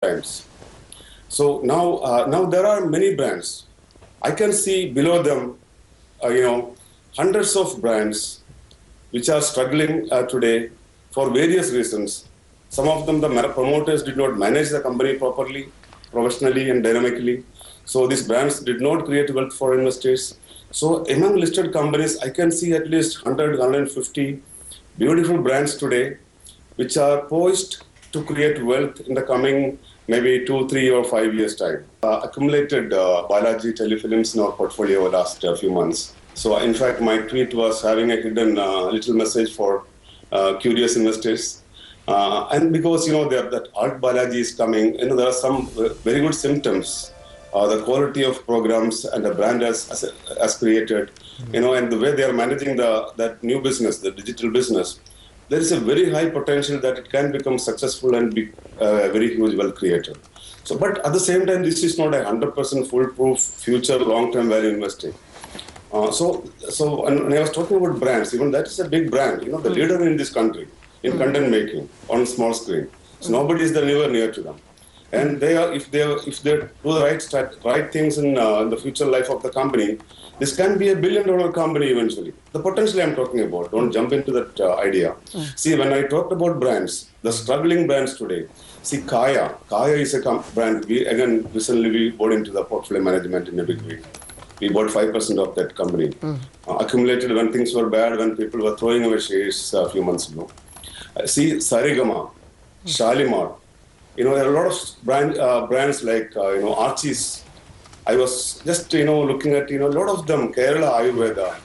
brands. So now there are many brands. I can see below them, hundreds of brands which are struggling today for various reasons. Some of them, the promoters did not manage the company properly, professionally and dynamically. So these brands did not create wealth for investors. So among listed companies, I can see at least 100, 150 beautiful brands today which are poised to create wealth in the coming maybe 2, 3 or 5 years time. Accumulated Balaji telefilms in our portfolio over the last few months. So in fact, my tweet was having a hidden little message for curious investors. And because, that Alt Balaji is coming, there are some very good symptoms. The quality of programs and the brand has created, and the way they are managing that new business, the digital business, there is a very high potential that it can become successful and be a very huge wealth creator. So, but at the same time, this is not a 100% foolproof future long-term value investing. So when I was talking about brands, even that is a big brand, the leader in this country in content making on small screen. So nobody is anywhere near to them. And they are, if they do the right things in the future life of the company, this can be $1 billion company eventually. The potential I'm talking about. Don't jump into that idea. See, when I talked about brands, the struggling brands today. See, Kaya is a brand. We recently bought into the portfolio management in a big way. We bought 5% of that company. Accumulated when things were bad, when people were throwing away shares a few months ago. See, Sarigama, Shalimar. There are a lot of brands like, Archie's. I was just, looking at, a lot of them, Kerala Ayurveda,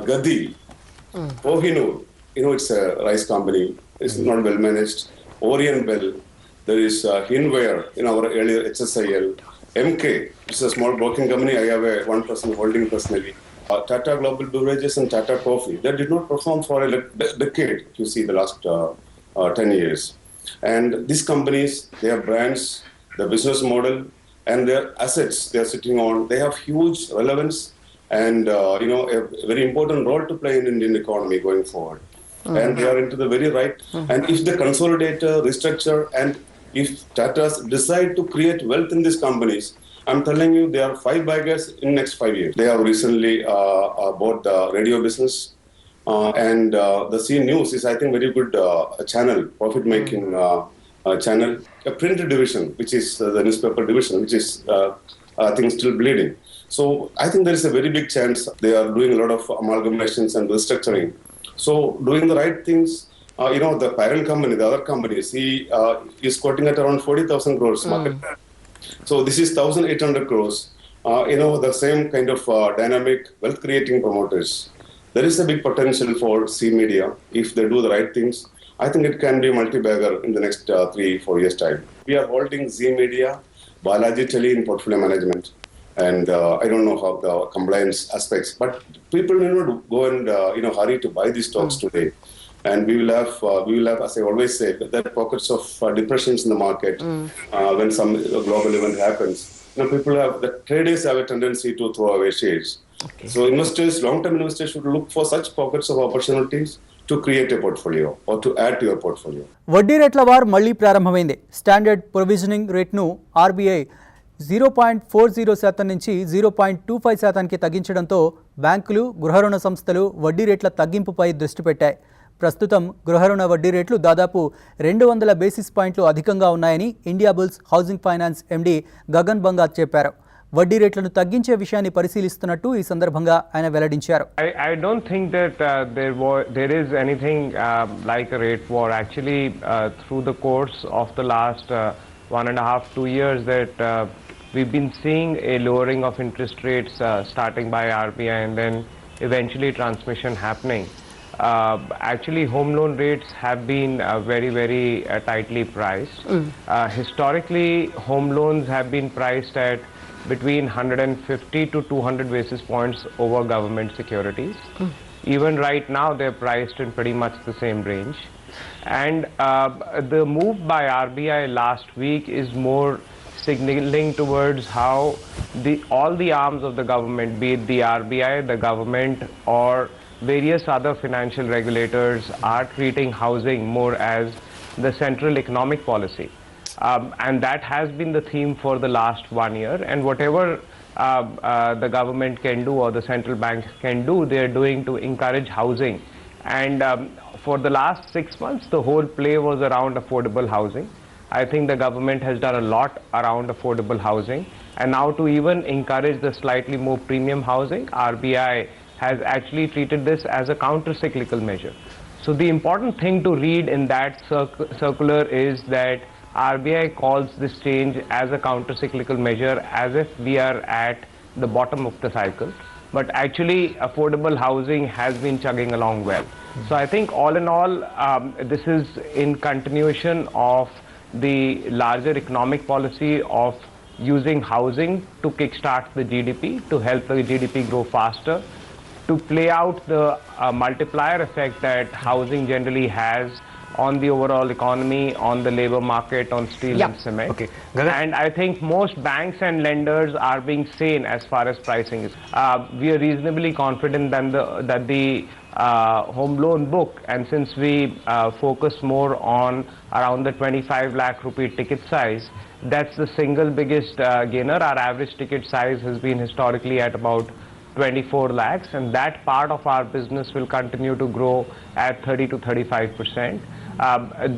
Gadi, Kohinoor, it's a rice company. It's not well managed. Orient Bell. There is Hinware in our earlier HSIL. MK, which is a small broking company. I have a 1% holding personally. Tata Global Beverages and Tata Coffee. They did not perform for a decade, if you see the last 10 years. And these companies, their brands, their business model, and their assets they are sitting on, they have huge relevance and a very important role to play in Indian economy going forward. And they are into the very right. And if they consolidate, restructure, and if Tatas decide to create wealth in these companies, I'm telling you, they are 5 baggers in next 5 years. They have recently bought the radio business. And the C News is, I think, very good channel, profit-making channel. A print division, which is the newspaper division, which is, I think, still bleeding. So I think there is a very big chance they are doing a lot of amalgamations and restructuring. So doing the right things, the parent company, the other companies, he is quoting at around 40,000 crores market cap. So this is 1,800 crores. The same kind of dynamic wealth-creating promoters. There is a big potential for C Media if they do the right things. I think it can be multi-bagger in the next 3-4 years' time. We are holding Z Media, Balaji Tele in portfolio management, and I don't know how the compliance aspects, but people will not go and hurry to buy these stocks today. And we will have, as I always say, that pockets of depressions in the market when some global event happens. The traders have a tendency to throw away shares. Okay. So long-term investors should look for such pockets of opportunities to create a portfolio or to add to your portfolio. వడ్డీ రేట్ల war మళ్లీ ప్రారంభమైంది. Standard provisioning రేట్ను RBI 0.40% నుంచి 0.25%కి తగ్గించడంతో బ్యాంకులు, గృహరుణ సంస్థలు వడ్డీ రేట్ల తగ్గింపుపై దృష్టి పెట్టాయి. ప్రస్తుతం గృహరుణ వడ్డీ రేట్లు దాదాపు 200 బేసిస్ పాయింట్లు అధికంగా ఉన్నాయని India Bulls housing finance MD Gagan Banga చెప్పారు. వడ్డీ రేట్లను తగ్గించే విషయాన్ని పరిశీలిస్తున్నట్టు ఈ సందర్భంగా ఆయన వెల్లడించారు. I don't think that there is anything like a rate war. Actually, through the course of the last 1.5-2 years that we've been seeing a lowering of interest rates starting by RBI and then eventually transmission happening. Actually, home loan rates have been very, very tightly priced. Historically, home loans have been priced at between 150 to 200 basis points over government securities. Even right now, they're priced in pretty much the same range. And the move by RBI last week is more signaling towards how all the arms of the government, be it the RBI, the government, or various other financial regulators, are treating housing more as the central economic policy. And that has been the theme for the last 1 year. And whatever the government can do or the central banks can do, they are doing to encourage housing. And for the last 6 months, the whole play was around affordable housing. I think the government has done a lot around affordable housing. And now to even encourage the slightly more premium housing, RBI has actually treated this as a counter-cyclical measure. So the important thing to read in that circular is that RBI calls this change as a counter-cyclical measure as if we are at the bottom of the cycle. But actually, affordable housing has been chugging along well. So I think all in all, this is in continuation of the larger economic policy of using housing to kickstart the GDP, to help the GDP grow faster, to play out the multiplier effect that housing generally has on the overall economy, on the labor market, on steel and cement. Okay. And I think most banks and lenders are being sane as far as pricing is. We are reasonably confident that the home loan book, and since we focus more on around the 25 lakh rupee ticket size, that's the single biggest gainer. Our average ticket size has been historically at about 24 lakhs, and that part of our business will continue to grow at 30 to 35%.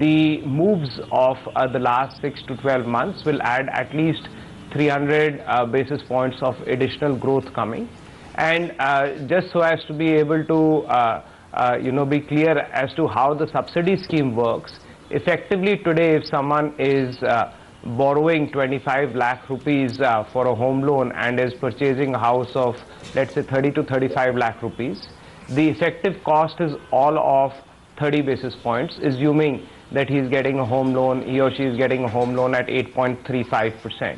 The moves of the last 6 to 12 months will add at least 300 basis points of additional growth coming. And just so as to be able to be clear as to how the subsidy scheme works, effectively today if someone is borrowing 25 lakh rupees for a home loan and is purchasing a house of, let's say, 30 to 35 lakh rupees, the effective cost is all of 30 basis points, assuming that he or she is getting a home loan at 8.35%.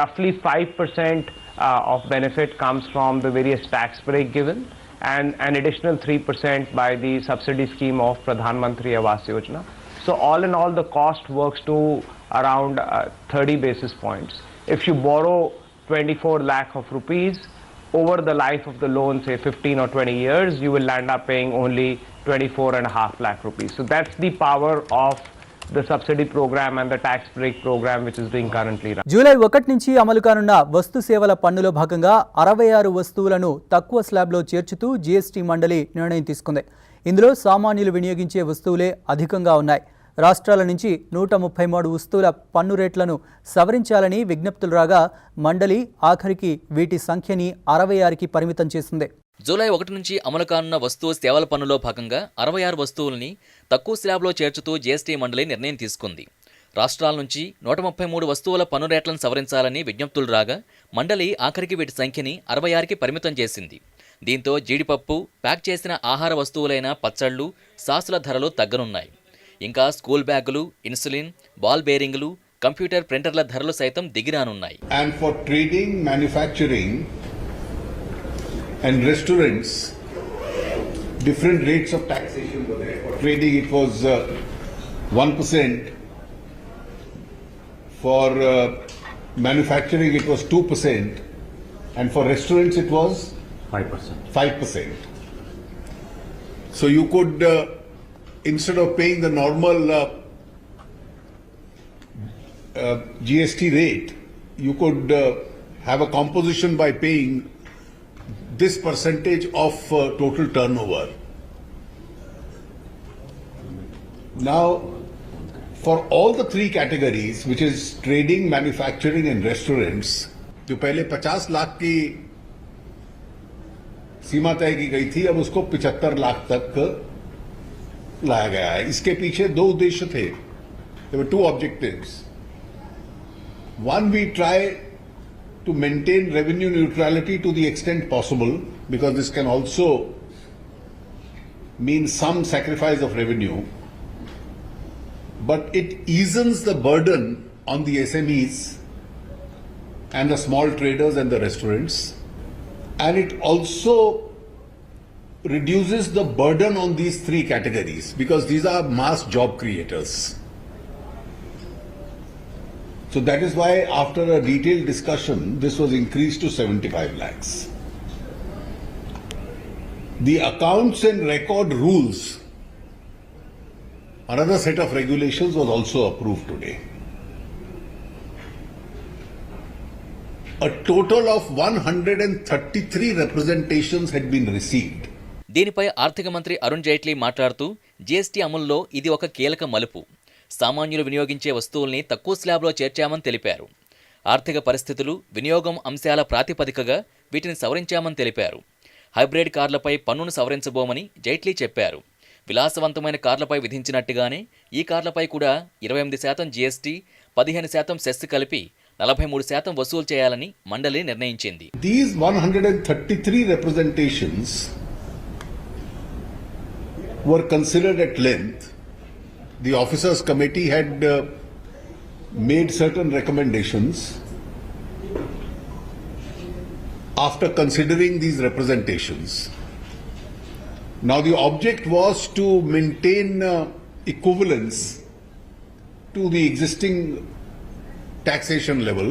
Roughly 5% of benefit comes from the various tax break given, and an additional 3% by the subsidy scheme of Pradhan Mantri Awas Yojana. So all in all, the cost works to around 30 basis points. If you borrow 24 lakh of rupees, over the life of the loan, say 15 or 20 years, you will land up paying only 24.5 lakh rupees. So that's the power of the subsidy program and the tax break program which is being currently run. July 1 నుంచి అమలు కానున్న వస్తు సేవల పన్నులో భాగంగా 66 వస్తువులను తక్కువ స్లాబ్లో చేర్చుతూ GST మండలి నిర్ణయం తీసుకుంది. ఇందులో సామాన్యులు వినియోగించే వస్తువులే అధికంగా ఉన్నాయి. రాష్ట్రాల నుంచి 133 వస్తువుల పన్ను రేట్లను సవరించాలని విజ్ఞప్తులు రాగా మండలి ఆఖరికి వీటి సంఖ్యని 66కి పరిమితం చేసింది. జూలై 1 నుంచి అమలు కానున్న వస్తువు సేవల పన్నులో భాగంగా 66 వస్తువులని తక్కువ స్లాబ్లో చేర్చుతూ జీఎస్టీ మండలి నిర్ణయం తీసుకుంది. రాష్ట్రాల నుంచి 133 వస్తువుల పన్ను రేట్లను సవరించాలని విజ్ఞప్తులు రాగా మండలి ఆఖరికి వీటి సంఖ్యని 66కి పరిమితం చేసింది. దీంతో జీడిపప్పు, ప్యాక్ చేసిన ఆహార వస్తువులైన పచ్చళ్లు, సాసుల ధరలు తగ్గనున్నాయి. ఇంకా స్కూల్ బ్యాగులు, ఇన్సులిన్, బాల్ బేరింగ్లు, కంప్యూటర్ ప్రింటర్ల ధరలు సైతం దిగిరానున్నాయి. And for trading, manufacturing and restaurants, different rates of taxation were there. For trading it was 1%. For manufacturing it was 2%. And for restaurants it was 5%. So you could instead of paying the normal GST rate, you could have a composition by paying this percentage of total turnover. Now, for all the three categories, which is trading, manufacturing and restaurants, जो पहले 50 लाख की सीमा तय की गई थी, अब उसको 75 लाख तक लाया गया है. इसके पीछे दो उद्देश्य थे. There were two objectives. One, we try to maintain revenue neutrality to the extent possible, because this can also mean some sacrifice of revenue, but it eases the burden on the SMEs and the small traders and the restaurants, and it also reduces the burden on these three categories, because these are mass job creators. So that is why after a detailed discussion, this was increased to 75 lakhs. The accounts and record rules, another set of regulations, was also approved today. a total of 133 representations had been received. దీనిపై ఆర్థిక మంత్రి అరుణ్ జైట్లీ మాట్లాడుతూ GST అమలులో ఇది ఒక కీలక మలుపు. సామాన్యులు వినియోగించే వస్తువుల్ని తక్కువ స్లాబ్లో చేర్చామని తెలిపారు. ఆర్థిక పరిస్థితులు, వినియోగం అంశాల ప్రాతిపదికగా వీటిని సవరించామని తెలిపారు. హైబ్రిడ్ కార్లపై పన్నును సవరించబోమని జైట్లీ చెప్పారు. విలాసవంతమైన కార్లపై విధించినట్టుగానే ఈ కార్లపై కూడా 28% జీఎస్టీ, 15% సెస్ కలిపి 43% వసూలు చేయాలని మండలి నిర్ణయించింది. These 133 representations were considered at length. The officers committee had made certain recommendations. After considering these representations, now the object was to maintain equivalence to the existing taxation level,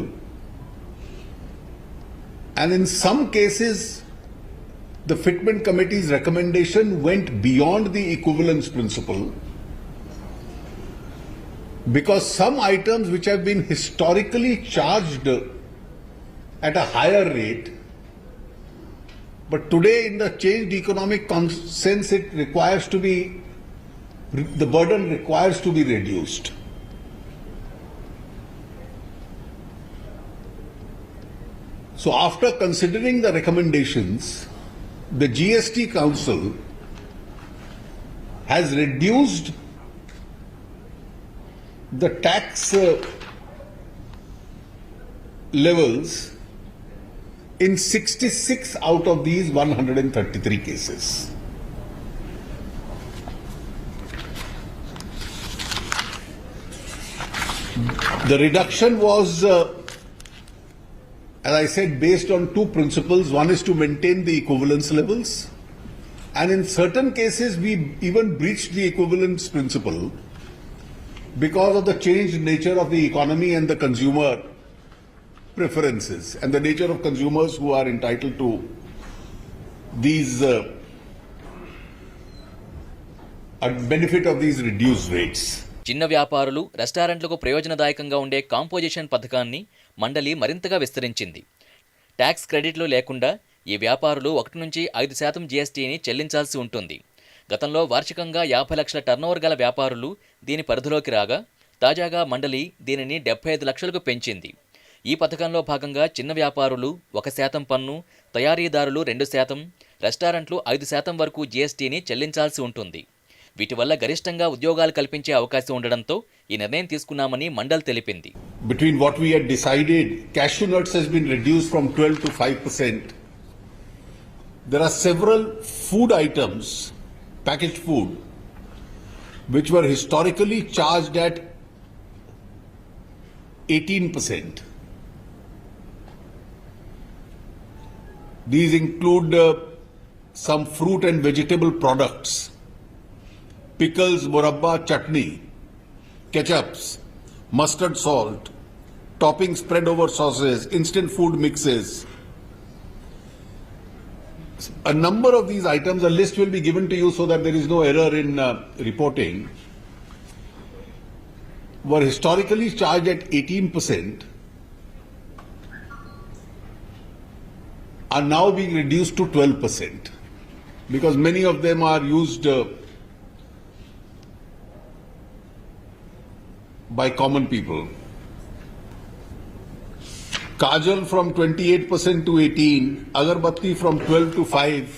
and in some cases the Fitment Committee's recommendation went beyond the equivalence principle, because some items which have been historically charged at a higher rate, but today in the changed economic sense it requires to be, the burden requires to be reduced. So after considering the recommendations, the GST Council has reduced the tax levels in 66 out of these 133 cases. The reduction was, as I said, based on two principles. One is to maintain the equivalence levels, and in certain cases we even breached the equivalence principle because of the changed nature of the economy and the consumer preferences and the nature of consumers who are entitled to these benefit of these reduced rates. చిన్న వ్యాపారులు, రెస్టారెంట్లకు ప్రయోజనదాయకంగా ఉండే composition పథకాన్ని మండలి మరింతగా విస్తరించింది. Tax క్రెడిట్లు లేకుండా ఈ వ్యాపారులు 1 నుంచి 5% జీఎస్టీని చెల్లించాల్సి ఉంటుంది. గతంలో వార్షికంగా 50 లక్షల టర్నోవర్ గల వ్యాపారులు దీని పరిధిలోకి రాగా, తాజాగా మండలి దీనిని 75 లక్షలకు పెంచింది. ఈ పథకంలో భాగంగా చిన్న వ్యాపారులు 1% పన్ను, తయారీదారులు 2%, రెస్టారెంట్లు 5% వరకు జీఎస్టీని చెల్లించాల్సి ఉంటుంది. వీటి వల్ల గరిష్టంగా ఉద్యోగాలు కల్పించే అవకాశం ఉండడంతో ఈ నిర్ణయం తీసుకున్నామని మండల్ తెలిపింది. Between what we had decided, cashew nuts has been reduced from 12 to 5%. There are several food items, packaged food, which were historically charged at 18%. These include some fruit and vegetable products, pickles, murabba, chutney, ketchups, mustard salt, topping spread over sauces, instant food mixes. A number of these items, a list will be given to you so that there is no error in reporting, were historically charged at 18%, are now being reduced to 12%, because many of them are used by common people. Kajal from 28% to 18%, agarbatti from 12 to 5%,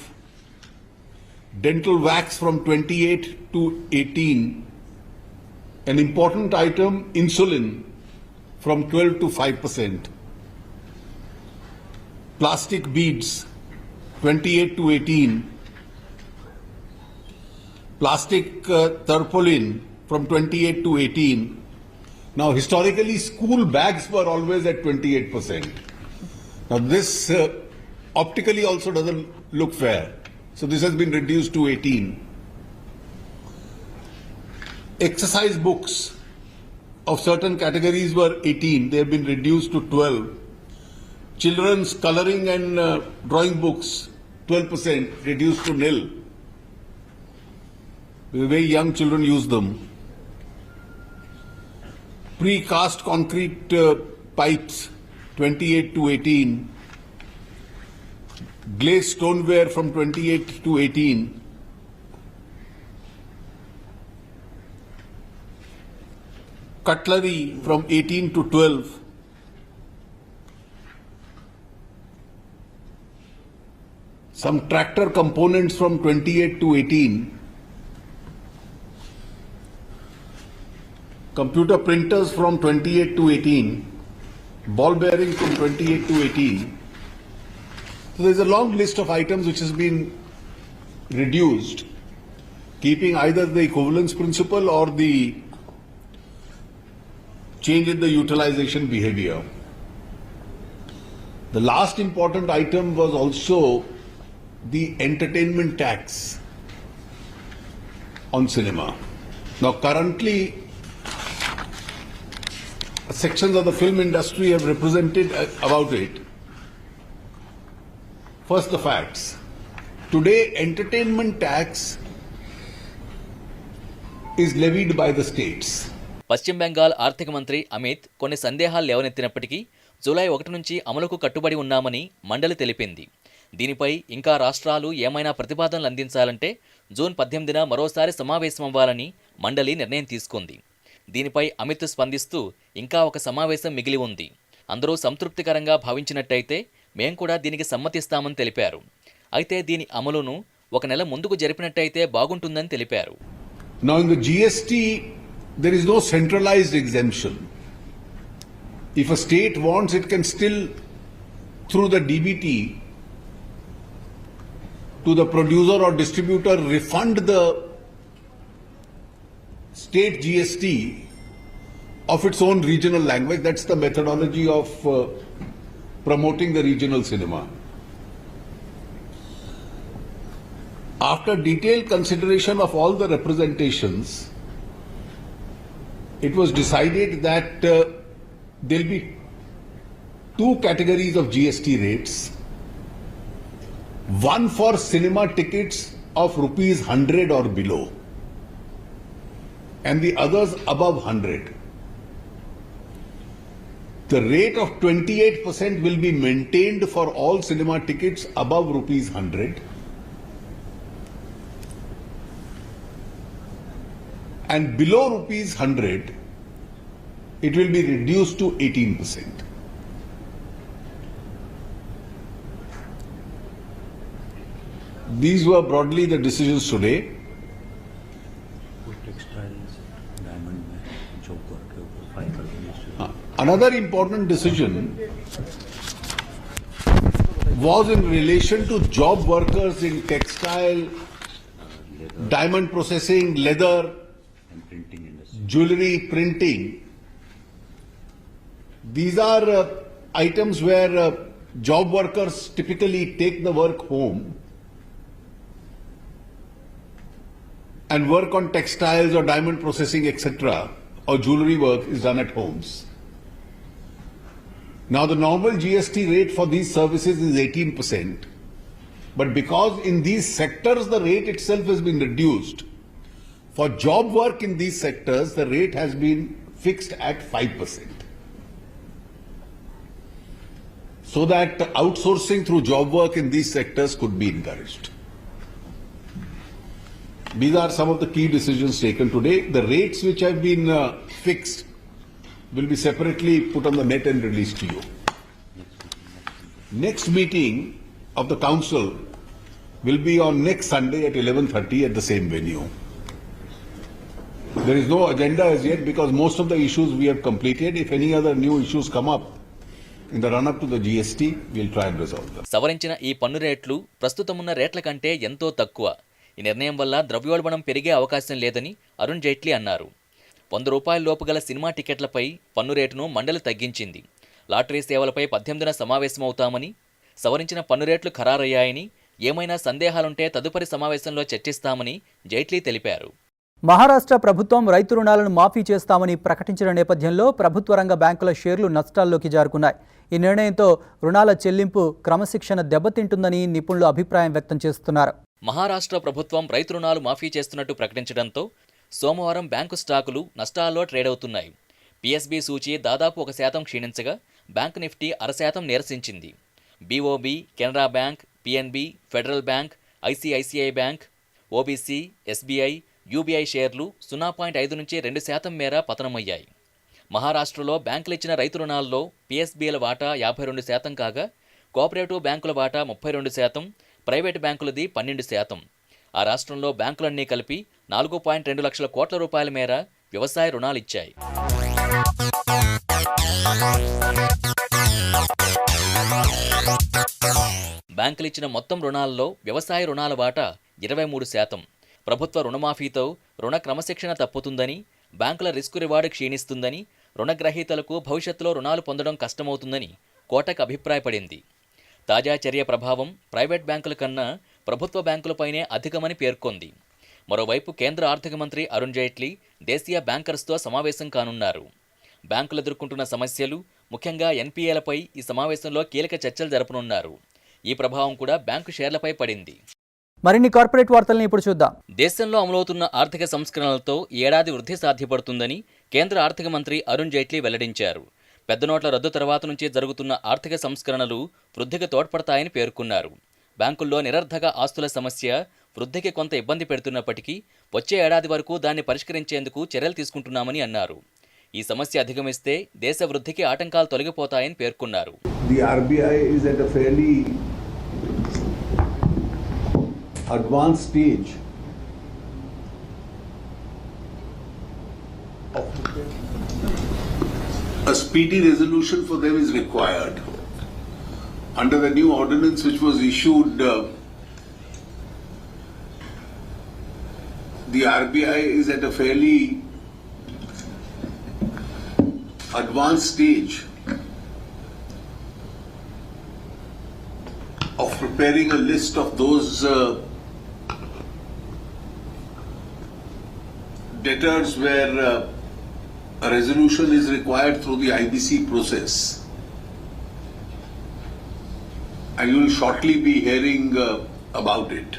dental wax from 28 to 18%, an important item, insulin, from 12 to 5%, plastic beads 28 to 18%, plastic tarpaulin from 28 to 18%. Now, historically, school bags were always at 28%. Now, this optically also doesn't look fair. So, this has been reduced to 18%. Exercise books of certain categories were 18%. They have been reduced to 12%. Children's coloring and drawing books, 12%, reduced to nil. Very young children use them. Pre-cast concrete pipes, 28 to 18, glazed stoneware from 28 to 18, cutlery from 18 to 12, some tractor components from 28 to 18, computer printers from 28 to 18, ball bearings from 28 to 18. So there's a long list of items which has been reduced, keeping either the equivalence principle or the change in the utilization behavior. The last important item was also the entertainment tax on cinema. Now currently, sections of the film industry have represented about it. First, the facts. Today, entertainment tax is levied by the states. పశ్చిమ బెంగాల్ ఆర్థిక మంత్రి అమిత్ కొన్ని సందేహాలు లేవనెత్తినప్పటికీ July 1 నుంచి అమలుకు కట్టుబడి ఉన్నామని మండలి తెలిపింది. దీనిపై ఇంకా రాష్ట్రాలు ఏమైనా ప్రతిపాదనలు అందించాలంటే జూన్ 18న మరోసారి సమావేశమవ్వాలని మండలి నిర్ణయం తీసుకుంది. దీనిపై అమిత్ స్పందిస్తూ ఇంకా ఒక సమావేశం మిగిలి ఉంది. అందరూ సంతృప్తికరంగా భావించినట్టయితే మేం కూడా దీనికి సమ్మతిస్తామని తెలిపారు. అయితే దీని అమలును ఒక నెల ముందుకు జరిపినట్టయితే బాగుంటుందని తెలిపారు. Now in the GST there is no centralized exemption. If a state wants, it can still through the DBT to the producer or distributor refund the state GST of its own regional language. That's the methodology of promoting the regional cinema. After detailed consideration of all the representations, it was decided that there will be two categories of GST rates. One for cinema tickets of rupees 100 or below, and the others above 100. The rate of 28% will be maintained for all cinema tickets above rupees 100, and below rupees 100, it will be reduced to 18%. These were broadly the decisions today. Another important decision was in relation to job workers in textile, diamond processing, leather, jewelry, printing. These are items where job workers typically take the work home and work on textiles or diamond processing, etc., or jewelry work is done at homes. Now the normal GST rate for these services is 18%, but because in these sectors the rate itself has been reduced, for job work in these sectors the rate has been fixed at 5%. So that outsourcing through job work in these sectors could be encouraged. These are some of the key decisions taken today. The rates which have been fixed will be separately put on the net and released to you. Next meeting of the council will be on next Sunday at 11:30 at the same venue. There is no agenda as yet because most of the issues we have completed. If any other new issues come up in the run-up to the GST, we'll try and resolve them. సవరించిన ఈ పన్ను రేట్లు ప్రస్తుతమున్న రేట్ల కంటే ఎంతో తక్కువ. ఈ నిర్ణయం వల్ల ద్రవ్యోల్బణం పెరిగే అవకాశం లేదని అరుణ్ జైట్లీ అన్నారు. 100 రూపాయల లోపు గల సినిమా టికెట్లపై పన్ను రేటును మండలి తగ్గించింది. లాటరీ సేవలపై 18న సమావేశమవుతామని, సవరించిన పన్ను రేట్లు ఖరారయ్యాయని, ఏమైనా సందేహాలుంటే తదుపరి సమావేశంలో చర్చిస్తామని జైట్లీ తెలిపారు. మహారాష్ట్ర ప్రభుత్వం రైతు రుణాలను మాఫీ చేస్తామని ప్రకటించిన నేపథ్యంలో ప్రభుత్వ రంగ బ్యాంకుల షేర్లు నష్టాల్లోకి జారుకున్నాయి. ఈ నిర్ణయంతో రుణాల చెల్లింపు క్రమశిక్షణ దెబ్బతింటుందని నిపుణులు అభిప్రాయం వ్యక్తం చేస్తున్నారు. మహారాష్ట్ర ప్రభుత్వం రైతు రుణాలు మాఫీ చేస్తున్నట్టు ప్రకటించడంతో సోమవారం బ్యాంకు స్టాకులు నష్టాల్లో ట్రేడ్ అవుతున్నాయి. పిఎస్బి సూచీ దాదాపు 1% క్షీణించగా బ్యాంక్ నిఫ్టీ 0.5% నీరసించింది. BOB, Canara bank, PNB, Federal bank, ICICI bank, OBC, SBI, UBI షేర్లు 0.5 నుంచి 2% మేర పతనమయ్యాయి. మహారాష్ట్రలో బ్యాంకులు ఇచ్చిన రైతు రుణాల్లో పిఎస్బీల వాటా 52% కాగా కోఆపరేటివ్ బ్యాంకుల వాటా 32%, ప్రైవేటు బ్యాంకులది 12%. ఆ రాష్ట్రంలో బ్యాంకులన్నీ కలిపి 4.2 లక్షల కోట్ల రూపాయల మేర వ్యవసాయ రుణాలిచ్చాయి. బ్యాంకులిచ్చిన మొత్తం రుణాల్లో వ్యవసాయ రుణాల వాటా 23%. ప్రభుత్వ రుణమాఫీతో రుణ క్రమశిక్షణ తప్పుతుందని, బ్యాంకుల రిస్క్ రివార్డు క్షీణిస్తుందని, రుణగ్రహీతలకు భవిష్యత్తులో రుణాలు పొందడం కష్టమవుతుందని కోటక్ అభిప్రాయపడింది. తాజా చర్య ప్రభావం ప్రైవేట్ బ్యాంకుల కన్నా ప్రభుత్వ బ్యాంకులపైనే అధికమని పేర్కొంది. మరోవైపు కేంద్ర ఆర్థిక మంత్రి అరుణ్ జైట్లీ దేశీయ బ్యాంకర్స్తో సమావేశం కానున్నారు. బ్యాంకులు ఎదుర్కొంటున్న సమస్యలు, ముఖ్యంగా ఎన్పీఏలపై ఈ సమావేశంలో కీలక చర్చలు జరపనున్నారు. ఈ ప్రభావం కూడా బ్యాంకు షేర్లపై పడింది. మరిన్ని కార్పొరేట్ వార్తల్ని ఇప్పుడు చూద్దాం. దేశంలో అమలవుతున్న ఆర్థిక సంస్కరణలతో ఈ ఏడాది వృద్ధి సాధ్యపడుతుందని కేంద్ర ఆర్థిక మంత్రి అరుణ్ జైట్లీ వెల్లడించారు. పెద్ద నోట్ల రద్దు తర్వాత నుంచి జరుగుతున్న ఆర్థిక సంస్కరణలు వృద్ధికి తోడ్పడతాయని పేర్కొన్నారు. బ్యాంకుల్లో నిరర్ధక ఆస్తుల సమస్య వృద్ధికి కొంత ఇబ్బంది పెడుతున్నప్పటికీ వచ్చే ఏడాది వరకు దాన్ని పరిష్కరించేందుకు చర్యలు తీసుకుంటున్నామని అన్నారు. ఈ సమస్య అధిగమిస్తే దేశ వృద్ధికి ఆటంకాలు తొలగిపోతాయని పేర్కొన్నారు. The RBI is at a fairly advanced stage of a speedy resolution for them is required. Under the new ordinance which was issued, the RBI is at a fairly advanced stage of preparing a list of those debtors where a resolution is required through the IBC process. And you will shortly be hearing about it.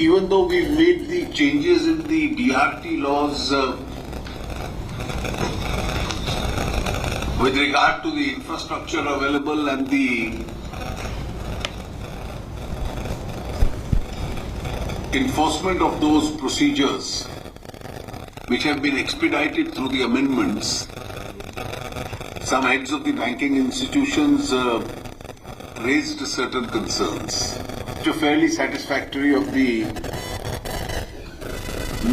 Even though we've made the changes in the DRT laws with regard to the infrastructure available and the enforcement of those procedures which have been expedited through the amendments, some heads of the banking institutions raised certain concerns. It's fairly satisfactory of the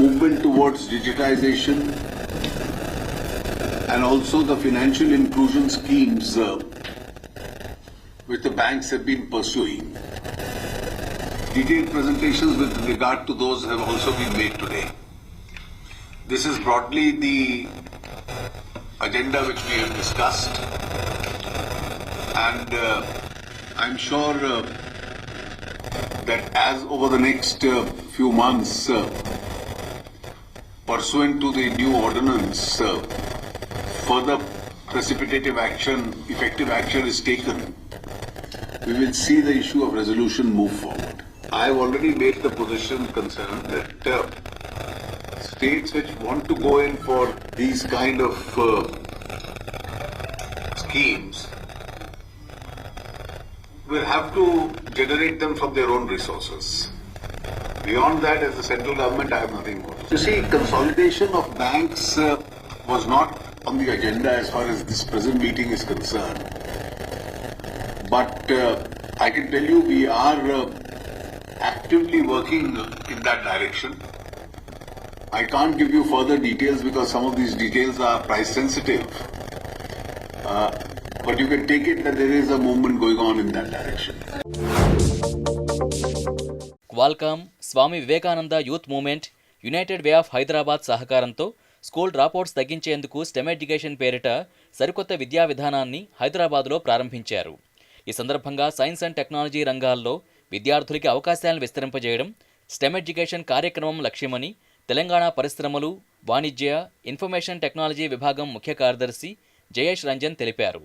movement towards digitization and also the financial inclusion schemes which the banks have been pursuing. Detailed presentations with regard to those have also been made today. This is broadly the agenda which we have discussed, and I'm sure that as over the next few months, pursuant to the new ordinance, further precipitative action, effective action is taken, we will see the issue of resolution move forward. I have already made the position concerned that states which want to go in for these kind of schemes will have to generate them from their own resources. Beyond that, as the central government, I have nothing more. You see, consolidation of banks was not on the agenda as far as this present meeting is concerned. But I can tell you we are actively working in that direction. I can't give you further details because some of these details are price sensitive. But you can take it that there is a movement going on in that direction. Qualcomm, Swami Vivekananda youth movement, United Way of Hyderabad సహకారంతో school dropouts తగ్గించేందుకు STEM education పేరిట సరికొత్త విద్యా విధానాన్ని హైదరాబాద్లో ప్రారంభించారు. ఈ సందర్భంగా సైన్స్ అండ్ టెక్నాలజీ రంగాల్లో విద్యార్థులకి అవకాశాలను విస్తరింపజేయడం స్టెమ్ ఎడ్యుకేషన్ కార్యక్రమం లక్ష్యమని తెలంగాణ పరిశ్రమలు, వాణిజ్య, ఇన్ఫర్మేషన్ టెక్నాలజీ విభాగం ముఖ్య కార్యదర్శి జయేష్ రంజన్ తెలిపారు.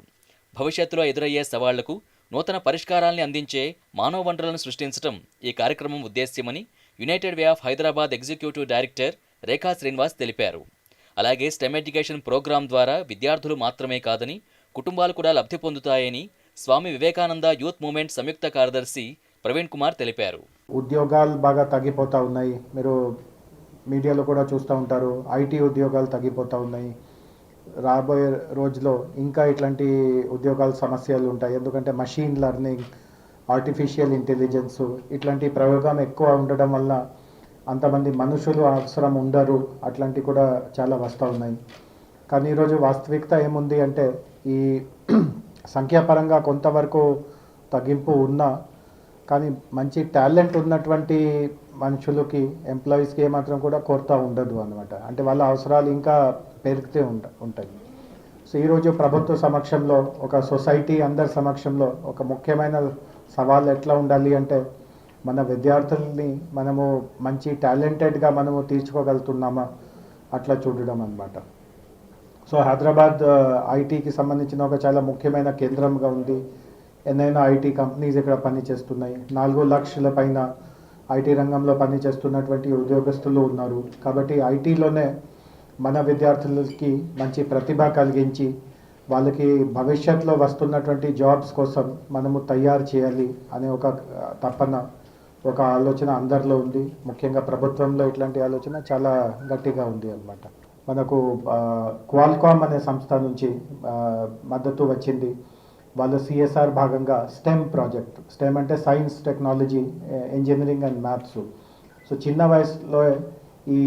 భవిష్యత్తులో ఎదురయ్యే సవాళ్లకు నూతన పరిష్కారాల్ని అందించే మానవ వనరులను సృష్టించడం ఈ కార్యక్రమం ఉద్దేశ్యమని United Way of Hyderabad executive director Rekha Srinivas తెలిపారు. అలాగే స్టెమ్ ఎడ్యుకేషన్ ప్రోగ్రాం ద్వారా విద్యార్థులు మాత్రమే కాదని కుటుంబాలు కూడా లబ్ధి పొందుతాయని స్వామి వివేకానంద యూత్ మూవ్మెంట్ సంయుక్త కార్యదర్శి ప్రవీణ్ కుమార్ తెలిపారు. ఉద్యోగాలు బాగా తగ్గిపోతూ ఉన్నాయి. మీరు మీడియాలో కూడా చూస్తూ ఉంటారు. ఐటీ ఉద్యోగాలు తగ్గిపోతూ ఉన్నాయి. రాబోయే రోజులో ఇంకా ఇట్లాంటి ఉద్యోగాల సమస్యలు ఉంటాయి. ఎందుకంటే మషిన్ లెర్నింగ్, ఆర్టిఫిషియల్ ఇంటెలిజెన్స్ ఇట్లాంటి ప్రయోగం ఎక్కువ ఉండడం వల్ల అంతమంది మనుషులు అవసరం ఉండరు. అట్లాంటివి కూడా చాలా వస్తూ ఉన్నాయి. కానీ ఈరోజు వాస్తవికత ఏముంది అంటే ఈ సంఖ్యాపరంగా కొంతవరకు తగ్గింపు ఉన్నా కానీ మంచి టాలెంట్ ఉన్నటువంటి మనుషులకి, ఎంప్లాయీస్కి ఏమాత్రం కూడా కొరత ఉండదు అన్నమాట. అంటే వాళ్ళ అవసరాలు ఇంకా పెరుగుతూ ఉంటాయి. సో ఈరోజు ప్రభుత్వ సమక్షంలో, ఒక సొసైటీ అందరి సమక్షంలో ఒక ముఖ్యమైన సవాల్ ఎట్లా ఉండాలి అంటే మన విద్యార్థుల్ని మనము మంచి టాలెంటెడ్గా మనము తీర్చుకోగలుగుతున్నామా అట్లా చూడడం అన్నమాట. సో హైదరాబాద్ ఐటీకి సంబంధించిన ఒక చాలా ముఖ్యమైన కేంద్రంగా ఉంది. ఎన్నైనా ఐటీ కంపెనీస్ ఇక్కడ పనిచేస్తున్నాయి. 4 లక్షల పైన ఐటీ రంగంలో పనిచేస్తున్నటువంటి ఉద్యోగస్తులు ఉన్నారు. కాబట్టి ఐటీలోనే మన విద్యార్థులకి మంచి ప్రతిభ కలిగించి వాళ్ళకి భవిష్యత్తులో వస్తున్నటువంటి జాబ్స్ కోసం మనము తయారు చేయాలి అనే ఒక తపన, ఒక ఆలోచన అందరిలో ఉంది. ముఖ్యంగా ప్రభుత్వంలో ఇట్లాంటి ఆలోచన చాలా గట్టిగా ఉంది అన్నమాట. మనకు క్వాల్కామ్ అనే సంస్థ నుంచి మద్దతు వచ్చింది. వాళ్ళ సిఎస్ఆర్ భాగంగా స్టెమ్ ప్రాజెక్ట్, స్టెమ్ అంటే science, technology, engineering and maths. So చిన్న వయసులో ఈ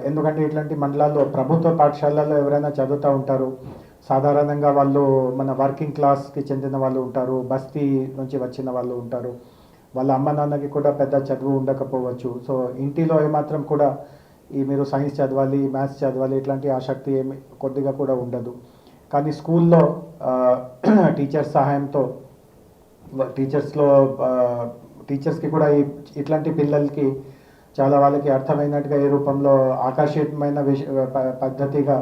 ఎందుకంటే ఇట్లాంటి మండలాల్లో ప్రభుత్వ పాఠశాలలో ఎవరైనా చదువుతూ ఉంటారు. సాధారణంగా వాళ్ళు మన వర్కింగ్ క్లాస్కి చెందిన వాళ్ళు ఉంటారు, బస్తీ నుంచి వచ్చిన వాళ్ళు ఉంటారు. వాళ్ళ అమ్మ నాన్నకి కూడా పెద్ద చదువు ఉండకపోవచ్చు. సో ఇంటిలో ఏమాత్రం కూడా ఈ మీరు సైన్స్ చదవాలి, మ్యాథ్స్ చదవాలి ఇట్లాంటి ఆసక్తి ఏమి కొద్దిగా కూడా ఉండదు. కానీ స్కూల్లో టీచర్స్ సహాయంతో టీచర్స్కి కూడా ఇట్లాంటి పిల్లలకి చాలా వాళ్ళకి అర్థమైనట్టుగా ఏ రూపంలో ఆకర్షణీయమైన పద్ధతిగా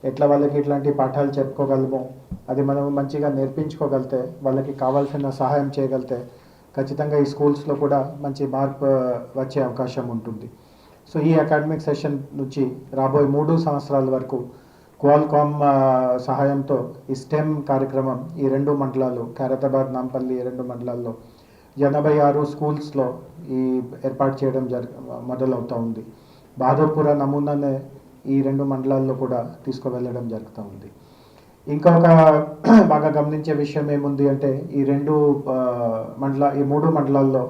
ఎట్లా వాళ్ళకి ఇట్లాంటి పాఠాలు చెప్పుకోగలమో అది మనం మంచిగా నేర్పించుకోగలితే, వాళ్ళకి కావాల్సిన సహాయం చేయగలితే ఖచ్చితంగా ఈ స్కూల్స్లో కూడా మంచి మార్పు వచ్చే అవకాశం ఉంటుంది. సో ఈ అకాడమిక్ సెషన్ నుంచి రాబోయే 3 సంవత్సరాల వరకు క్వాల్కామ్ సహాయంతో ఈ స్టెమ్ కార్యక్రమం ఈ 2 మండలాలు, ఖైరతాబాద్, నాంపల్లి 2 మండలాల్లో 86 స్కూల్స్లో ఈ ఏర్పాటు చేయడం మొదలవుతూ ఉంది. బహదూర్పుర నమూనానే ఈ 2 మండలాల్లో కూడా తీసుకువెళ్ళడం జరుగుతూ ఉంది. ఇంకొక బాగా గమనించే విషయం ఏముంది అంటే ఈ 3 మండలాల్లో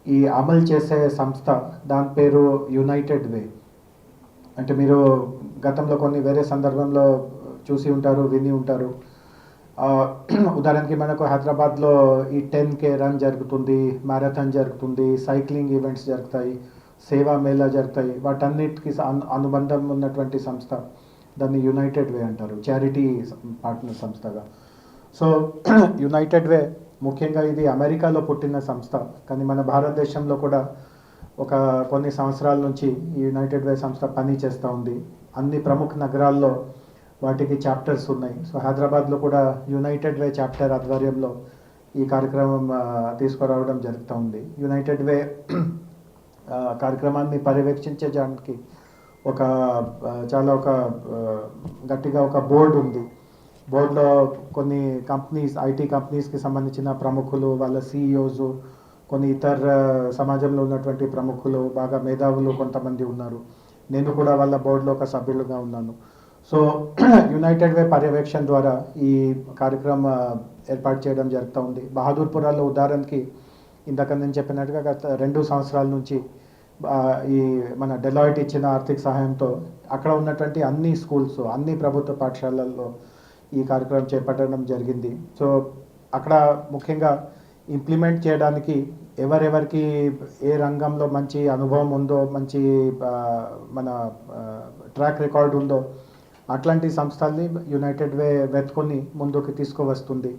ఈ అమలు చేసే సంస్థ, దాని పేరు యునైటెడ్ వే. అంటే మీరు గతంలో కొన్ని వేరే సందర్భంలో చూసి ఉంటారు, విని ఉంటారు. ఉదాహరణకి మనకు హైదరాబాద్లో ఈ 10K రన్ జరుగుతుంది, మ్యారథాన్ జరుగుతుంది, సైక్లింగ్ ఈవెంట్స్ జరుగుతాయి, సేవా మేళా జరుగుతాయి. వాటన్నిటికి అనుబంధం ఉన్నటువంటి సంస్థ దాన్ని యునైటెడ్ వే అంటారు, చారిటీ పార్ట్నర్ సంస్థగా. సో యునైటెడ్ వే ముఖ్యంగా ఇది అమెరికాలో పుట్టిన సంస్థ, కానీ మన భారతదేశంలో కూడా ఒక కొన్ని సంవత్సరాల నుంచి ఈ యునైటెడ్ వే సంస్థ పని చేస్తూ ఉంది. అన్ని ప్రముఖ నగరాల్లో వాటికి చాప్టర్స్ ఉన్నాయి. సో హైదరాబాద్లో కూడా యునైటెడ్ వే చాప్టర్ ఆధ్వర్యంలో ఈ కార్యక్రమం తీసుకురావడం జరుగుతూ ఉంది. యునైటెడ్ వే కార్యక్రమాన్ని పర్యవేక్షించడానికి ఒక గట్టిగా ఒక బోర్డు ఉంది. బోర్డులో కొన్ని కంపెనీస్, ఐటీ కంపెనీస్కి సంబంధించిన ప్రముఖులు, వాళ్ళ సిఇఓస్, కొన్ని ఇతర సమాజంలో ఉన్నటువంటి ప్రముఖులు, బాగా మేధావులు కొంతమంది ఉన్నారు. నేను కూడా వాళ్ళ బోర్డులో ఒక సభ్యులుగా ఉన్నాను. సో యునైటెడ్ వే పర్యవేక్షణ ద్వారా ఈ కార్యక్రమం ఏర్పాటు చేయడం జరుగుతూ ఉంది. బహదూర్పురాలో ఉదాహరణకి ఇందాక నేను చెప్పినట్టుగా గత 2 సంవత్సరాల నుంచి ఈ మన డెలాయిట్ ఇచ్చిన ఆర్థిక సహాయంతో అక్కడ ఉన్నటువంటి అన్ని స్కూల్స్, అన్ని ప్రభుత్వ పాఠశాలల్లో ఈ కార్యక్రమం చేపట్టడం జరిగింది. సో అక్కడ ముఖ్యంగా ఇంప్లిమెంట్ చేయడానికి ఎవరెవరికి ఏ రంగంలో మంచి అనుభవం ఉందో, మంచి మన ట్రాక్ రికార్డ్ ఉందో అట్లాంటి సంస్థల్ని యునైటెడ్ వే వెతుకొని ముందుకు తీసుకువస్తుంది.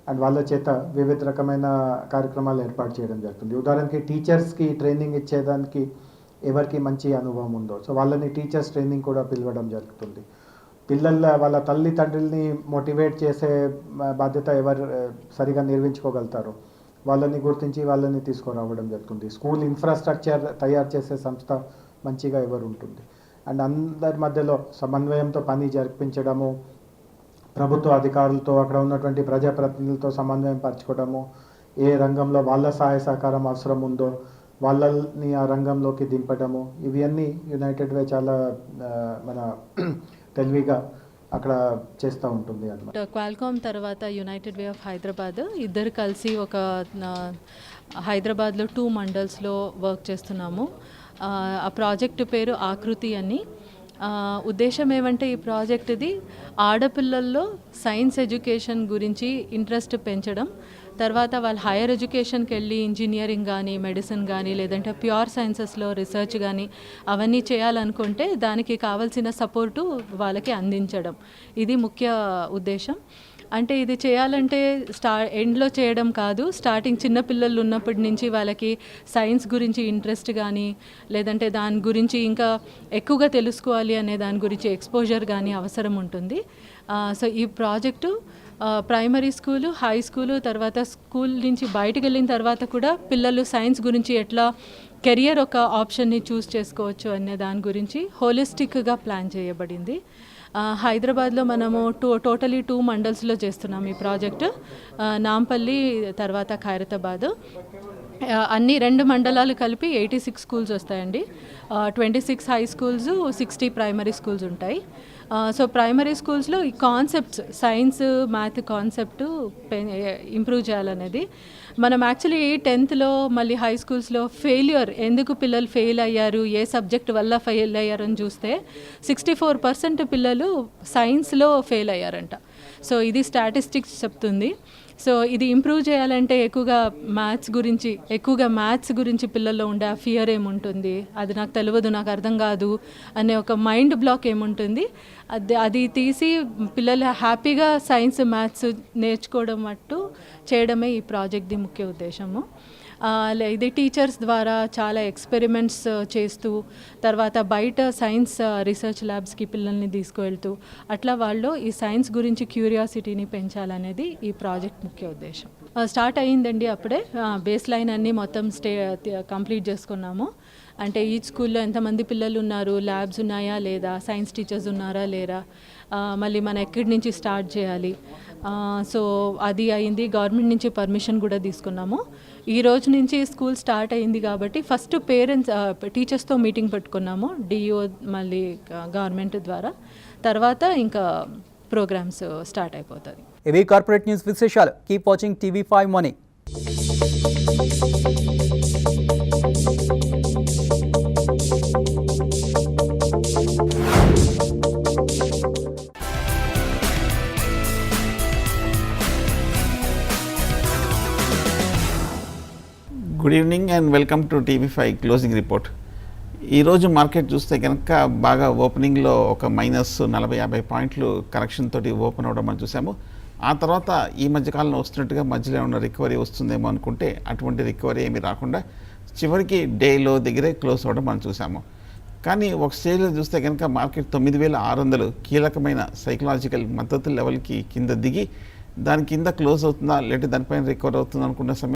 అండ్ వాళ్ళ చేత వివిధ రకమైన కార్యక్రమాలు ఏర్పాటు చేయడం జరుగుతుంది. ఉదాహరణకి టీచర్స్కి ట్రైనింగ్ ఇచ్చేదానికి ఎవరికి మంచి అనుభవం ఉందో సో వాళ్ళని టీచర్స్ ట్రైనింగ్ కూడా పిలవడం జరుగుతుంది. వాళ్ళ తల్లిదండ్రుల్ని మోటివేట్ చేసే బాధ్యత ఎవరు సరిగా నిర్వహించుకోగలుగుతారు, వాళ్ళని గుర్తించి వాళ్ళని తీసుకురావడం జరుగుతుంది. స్కూల్ ఇన్ఫ్రాస్ట్రక్చర్ తయారు చేసే సంస్థ మంచిగా ఎవరు ఉంటుంది. అండ్ అందరి మధ్యలో సమన్వయంతో పని జరిపించడము, ప్రభుత్వ అధికారులతో అక్కడ ఉన్నటువంటి ప్రజాప్రతినిధులతో సమన్వయం పరచుకోవడము, ఏ రంగంలో వాళ్ళ సహాయ సహకారం అవసరం ఉందో వాళ్ళని ఆ రంగంలోకి దింపడము, ఇవన్నీ యునైటెడ్ వే చాలా మన తెలివిగా అక్కడ చేస్తూ ఉంటుంది అన్నమాట. క్వాల్కామ్ తర్వాత యునైటెడ్ వే ఆఫ్ హైదరాబాద్ ఇద్దరు కలిసి ఒక హైదరాబాద్లో 2 మండల్స్లో వర్క్ చేస్తున్నాము. ఆ ప్రాజెక్టు పేరు ఆకృతి అని. ఉద్దేశం ఏమంటే ఈ ప్రాజెక్ట్ది ఆడపిల్లల్లో సైన్స్ ఎడ్యుకేషన్ గురించి ఇంట్రెస్ట్ పెంచడం, తర్వాత వాళ్ళు హైయర్ ఎడ్యుకేషన్కి వెళ్ళి ఇంజనీరింగ్ కానీ మెడిసిన్ కానీ లేదంటే ప్యూర్ సైన్సెస్లో రీసెర్చ్ కానీ అవన్నీ చేయాలనుకుంటే దానికి కావాల్సిన సపోర్టు వాళ్ళకి అందించడం, ఇది ముఖ్య ఉద్దేశం. అంటే ఇది చేయాలంటే ఎండ్లో చేయడం కాదు, స్టార్టింగ్ చిన్నపిల్లలు ఉన్నప్పటి నుంచి వాళ్ళకి సైన్స్ గురించి ఇంట్రెస్ట్ కానీ లేదంటే దాని గురించి ఇంకా ఎక్కువగా తెలుసుకోవాలి అనే దాని గురించి ఎక్స్పోజర్ కానీ అవసరం ఉంటుంది. సో ఈ project primary school, high school, తర్వాత స్కూల్ నుంచి బయటకు వెళ్ళిన తర్వాత కూడా పిల్లలు సైన్స్ గురించి ఎట్లా కెరియర్ ఒక ఆప్షన్ని చూస్ చేసుకోవచ్చు అనే దాని గురించి హోలిస్టిక్గా ప్లాన్ చేయబడింది. హైదరాబాద్లో మనము టోటలీ 2 మండల్స్లో చేస్తున్నాం ఈ ప్రాజెక్టు. నాంపల్లి తర్వాత ఖైరతాబాద్, అన్ని 2 మండలాలు కలిపి 86 స్కూల్స్ వస్తాయండి. 26 హై స్కూల్స్, 60 ప్రైమరీ స్కూల్స్ ఉంటాయి. సో ప్రైమరీ స్కూల్స్లో ఈ concepts, science math concept improve చేయాలనేది. మనం యాక్చువల్లీ 10th మళ్ళీ హై స్కూల్స్లో ఫెయిల్యూర్, ఎందుకు పిల్లలు ఫెయిల్ అయ్యారు, ఏ సబ్జెక్ట్ వల్ల ఫెయిల్ అయ్యారు అని చూస్తే 64% పిల్లలు సైన్స్లో ఫెయిల్ అయ్యారంట. సో ఇది స్టాటిస్టిక్స్ చెప్తుంది. సో ఇది ఇంప్రూవ్ చేయాలంటే ఎక్కువగా మ్యాథ్స్ గురించి పిల్లల్లో ఉండే ఆ ఫియర్ ఏముంటుంది, అది నాకు తెలియదు, నాకు అర్థం కాదు అనే ఒక మైండ్ బ్లాక్ ఏముంటుంది, అది తీసి పిల్లలు హ్యాపీగా సైన్స్ మ్యాథ్స్ నేర్చుకోవడం మట్టు చేయడమే ఈ ప్రాజెక్ట్ది ముఖ్య ఉద్దేశము. ఇది టీచర్స్ ద్వారా చాలా ఎక్స్పెరిమెంట్స్ చేస్తూ తర్వాత బయట సైన్స్ రీసెర్చ్ ల్యాబ్స్కి పిల్లల్ని తీసుకువెళ్తూ అట్లా వాళ్ళు ఈ సైన్స్ గురించి క్యూరియాసిటీని పెంచాలనేది ఈ ప్రాజెక్ట్ ముఖ్య ఉద్దేశం. స్టార్ట్ అయ్యిందండి అప్పుడే. బేస్ లైన్ అన్నీ మొత్తం కంప్లీట్ చేసుకున్నాము. అంటే ఈ స్కూల్లో ఎంతమంది పిల్లలు ఉన్నారు, ల్యాబ్స్ ఉన్నాయా లేదా, సైన్స్ టీచర్స్ ఉన్నారా లేరా, మళ్ళీ మనం ఎక్కడి నుంచి స్టార్ట్ చేయాలి, సో అది అయింది. గవర్నమెంట్ నుంచి పర్మిషన్ కూడా తీసుకున్నాము. ఈ రోజు నుంచి స్కూల్ స్టార్ట్ అయింది కాబట్టి ఫస్ట్ టీచర్స్తో మీటింగ్ పెట్టుకున్నాము, డిఓ మళ్ళీ గవర్నమెంట్ ద్వారా. తర్వాత ఇంకా ప్రోగ్రామ్స్ స్టార్ట్ అయిపోతుంది. ఇవి కార్పొరేట్ న్యూస్ విశేషాలు. Keep watching TV5 Money. Good evening and welcome to TV5 closing report. ఈరోజు మార్కెట్ చూస్తే కనుక బాగా ఓపెనింగ్లో ఒక -40-50 పాయింట్లు కరెక్షన్ తోటి ఓపెన్ అవ్వడం మనం చూసాము. ఆ తర్వాత ఈ మధ్యకాలంలో వస్తున్నట్టుగా మధ్యలో ఉన్న రికవరీ వస్తుందేమో అనుకుంటే అటువంటి రికవరీ ఏమీ రాకుండా చివరికి డేలో దగ్గరే క్లోజ్ అవ్వడం మనం చూసాము. కానీ ఒక స్టేజ్లో చూస్తే కనుక మార్కెట్ 9600 కీలకమైన సైకలాజికల్ మద్దతు లెవెల్కి కింద దిగి దాని కింద క్లోజ్ అవుతుందా లేదంటే దానిపైన రికవర్ అవుతుందా అనుకున్న సమయం